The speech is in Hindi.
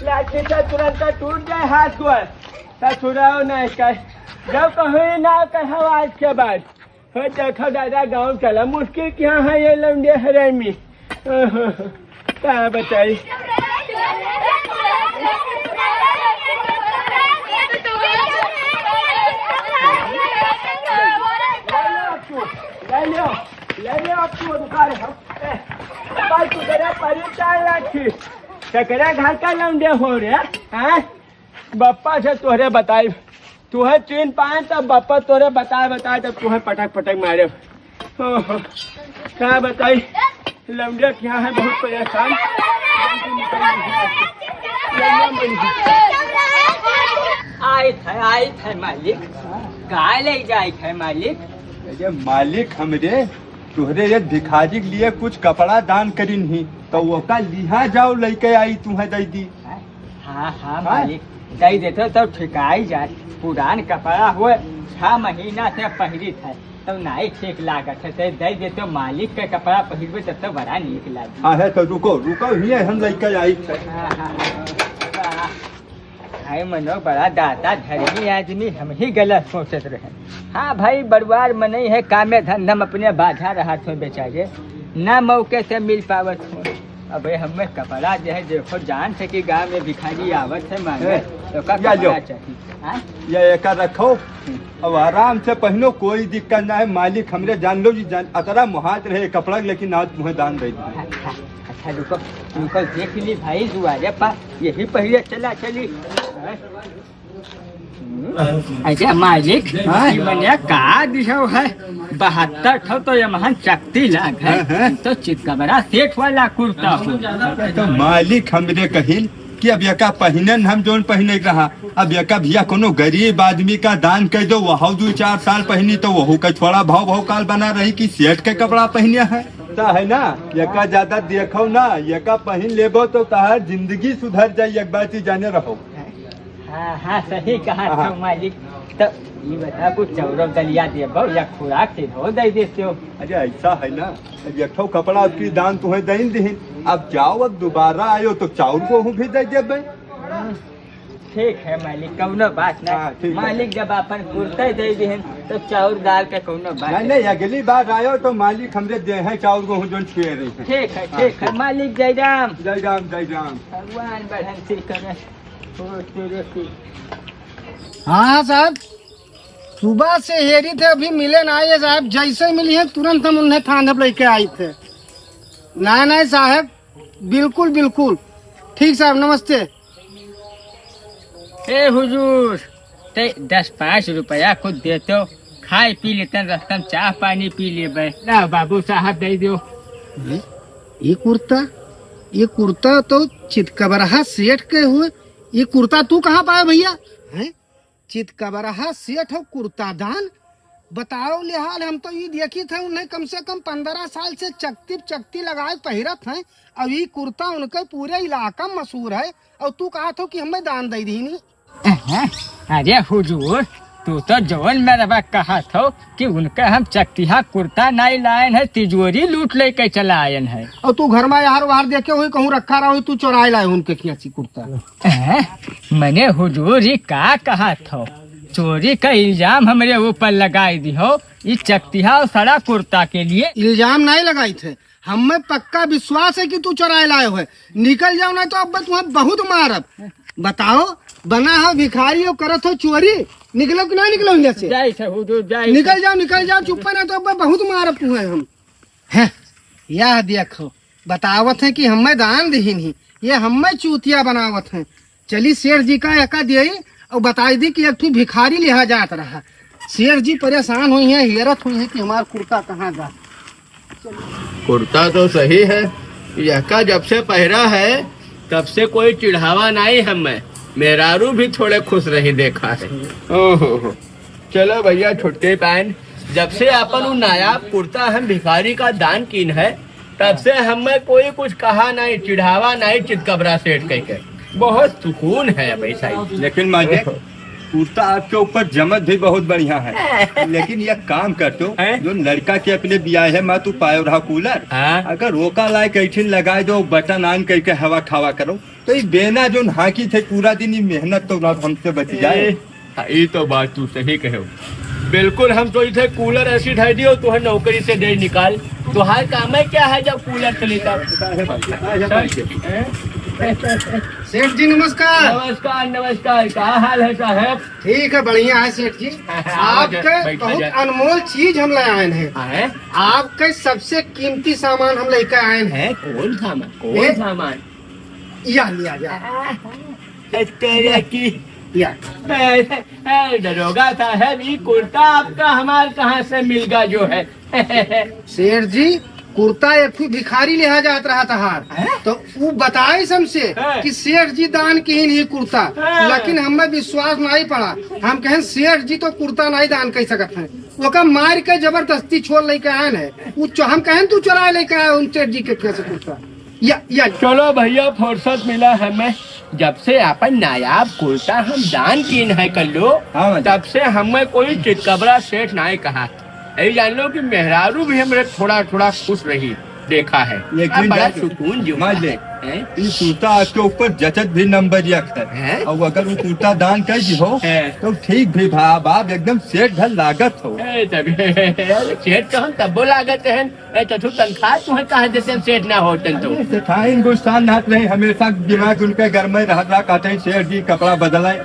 लाठी से तुरंत टूट जाए हाथ को तो छुड़ाओ नहीं कर जब कहीं ना कहो आज के बाद हो देखो दादा गाँव चला मुश्किल क्या है ये लौंडे हरामी क्या बताई ले आपको दुकान सकरा घर का लौंडे हो रहे हैं बप्पा से तोहरे बताई तुहे 3-5 तब बप्पा तोरे बताए तब तुम्हें पटक मारे क्या बताई लौंडे क्या है बहुत परेशान आई थे मालिक काय ले जाए थे मालिक ये मालिक हमरे तुहरे ये भिखारी के लिए कुछ कपड़ा दान करी नहीं तो वो का लिहा जाओ लेके आई तुम्हें दे दी। हाँ मालिक दे देते तो ठिकाई जाए पुरान कपड़ा हुए 6 महीना से पहरी था तो नहीं ठीक लागत है तो दे देते मालिक के कपड़ा पहरबे तब तो बड़ा नीक लागे। हाँ है तो रुको ही हम लेके आई हाय मनो बड़ा दाता धर्मी आदमी हम ही गलत सोचते रहे। हाँ भाई बरुआर में नहीं है कामे धंधा अपने बाधा रहा थे बेचारे न मौके से मिल पावत हो। अब हमें कपड़ा जो है देखो जान से कि गाँव में भिखारी आवत है मांगे तो कपड़ा चाहिए ये एक रखो अब आराम से पहनो कोई दिक्कत ना है मालिक हमरे जान लो जी जान अतरा मुहात रहे कपड़ा लेकिन आज तुम्हें दान दे दी। अच्छा रुको देख ली भाई दुआरे पर यही पहले चला चली अच्छा मालिक मैंने कहा दिशा है 72 ठो तो ये महान शक्ति लाग है तो चितकबरा सेठ वाला कुर्ता हो तो मालिक हमरे कहिल कि अब यका पहनन हम जोन पहने रहा अब यका भैया कोनो गरीब आदमी का दान कर दो वह 2-4 साल पहनी तो वह का थोड़ा भाव काल बना रही कि सेठ के कपड़ा पहने है ना यका ज्यादा देखो ना यका पहन लेबो तो तार जिंदगी सुधर जाये एक बात जाने रहो। हाँ सही कहा तो मालिक तो ये बता कुछ चौरव दलिया दे या खुराक से धो दे देते हो। अरे ऐसा है ना एक ठो कपड़ा की दान तुम्हें दे दी अब जाओ अब दोबारा आयो तो चाउर को हूँ भी दे देबे। ठीक है मालिक कौनो बात नहीं मालिक जब अपन कुर्ता दे दी तो चाउर दाल के कौनो बात नहीं अगली बार आयो तो मालिक हमरे दे है चाउर को हूँ जो छुए रही ठीक है मालिक जय राम भगवान बढ़न सिर करे। हाँ साहब सुबह से हेरी थे अभी मिले ना ये साहब जैसे मिली है तुरंत हम उन्हें थाने लेके आए थे। नहीं साहब बिल्कुल ठीक साहब नमस्ते। ए हुजूर ते 10-5 रुपया खुद देते खाए पी लेते रस्तम चाह पानी पी ले ना बाबू साहब दे दो। ये कुर्ता तो चितकबरहा सेठ के हुए ये कुर्ता तू कहाँ पाया भैया हैं चितकबरहा सेठ हो कुर्ता दान बताओ लिहाल हम तो ये देखी थे उन्हें कम से कम 15 साल से चकती लगाए पहिरत हैं अब ये कुर्ता उनके पूरे इलाका में मशहूर है और तू कहा था कि हमें दान दे दी नहीं। अरे हुजूर तू तो जवन मेरा कहा था कि उनका हम चकतिहा कुर्ता नहीं लाए है तिजोरी लूट लेके चला आये है और तू घर में यार वार देखे हुए कहूँ रखा रहा तू चुराए लाए उनके खियाची कुर्ता। मैंने हुजूर ही का कहा था चोरी का इल्जाम हमारे ऊपर लगाई दी हो इस चकतिहा और सड़ा कुर्ता के लिए इल्जाम नहीं लगाई थे हमें पक्का विश्वास है कि तू चुराए लाए हुए निकल जाओ नहीं तो अब तुम्हें बहुत मारब। बताओ बना हो भिखारी हो करत हो चोरी निकलो कि नहीं निकलो यहाँ से निकल जाओ चुप ना तो अब बहुत मारब तुम्हें हम हैं यह देखो बतावत है कि हमें दान दी नहीं ये हमें चूतिया बनावत है। चली शेर जी का एका दिए और बताई दी कि एक ठू भिखारी लिहा जात रहा शेर जी परेशान हुई है हैरत हुई है कि हमारा कुर्ता कहाँ जा। कुर्ता तो सही है यका जब से पहरा है तब से कोई चिढ़ावा नहीं हमें मेरारू भी थोड़े खुश रही देखा है। ओहो चलो भैया छुट्टी पैन जब से अपन नायाब कुर्ता हम भिखारी का दान कीन है तब से हमें कोई कुछ कहा नहीं चिढ़ावा नहीं चितकबरा सेठ कह के बहुत सुकून है पैसा। लेकिन मालिक कुर्ता आपके ऊपर जमत भी बहुत बढ़िया है, लेकिन यह काम करते हो हैं? जो लड़का के अपने ब्याह है मैं तू पायो रहा कूलर, हाँ। अगर रोका लाए कैठिन लगाए दो बटन ऑन करके हवा खावा करो तो ये बेना जो हाकी थे पूरा दिन ये मेहनत तो ना हमसे बच जाए। ये तो बात तू सही कहो। बिल्कुल, हम तो इधर कूलर ऐसी ढाई दियो तुहे नौकरी से दे निकाल। तुहार काम है क्या है जब कूलर चलेगा? सेठ जी नमस्कार। नमस्कार नमस्कार, क्या हाल है साहब? ठीक है, बढ़िया है सेठ जी। आपके बैठा बहुत जा। अनमोल चीज हम ले आए हैं। हैं? आपके सबसे कीमती सामान हम लेकर आए हैं। है कौन सामान? ए? कौन सामान? या लिया जा तेरे की या दरोगा साहब, ये कुर्ता आपका हमार कहाँ से मिल गया जो है? सेठ जी कुर्ता एक भिखारी लिहा जात रहा था हार, तो वो बताए हमसे हैं? कि सेठ जी दान की ही नहीं कुर्ता, हैं? लेकिन हमें विश्वास नहीं पड़ा। हम कहें सेठ जी तो कुर्ता नहीं दान कर सकते हैं, वो का मार के जबरदस्ती छोड़ लेके आए हैं। हम कहें तू चुरा लेके आए उन सेठ जी के कैसे कुर्ता। या चलो भैया, फुर्सत मिला हमें जब से अपन नायाब कुर्ता हम दान कीन है कर लो, हाँ भाई। तब से हमें कोई चितकबरा सेठ नहीं कहा। यही जान लो कि मेहरारू भी हमारे थोड़ा थोड़ा खुश रही देखा है। लेकिन अब बड़ा जा- सुकून जो समझ ले, है। ये कुर्ता आपके ऊपर जचत भी नंबर एक हैं? है, और अगर वो कुर्ता दान कर दी हो हैं? तो ठीक भी भाव आप एकदम सेठ घर लागत हो। सेठ तो हम तब्बो लागत है। तू तनख्वाह तुम्हें कहा जैसे सेठ ना हो तन तो। सेठाइन गुस्सा नाथ रहे, हमेशा दिमाग उनके घर में रह कहते हैं सेठ जी कपड़ा बदलाए।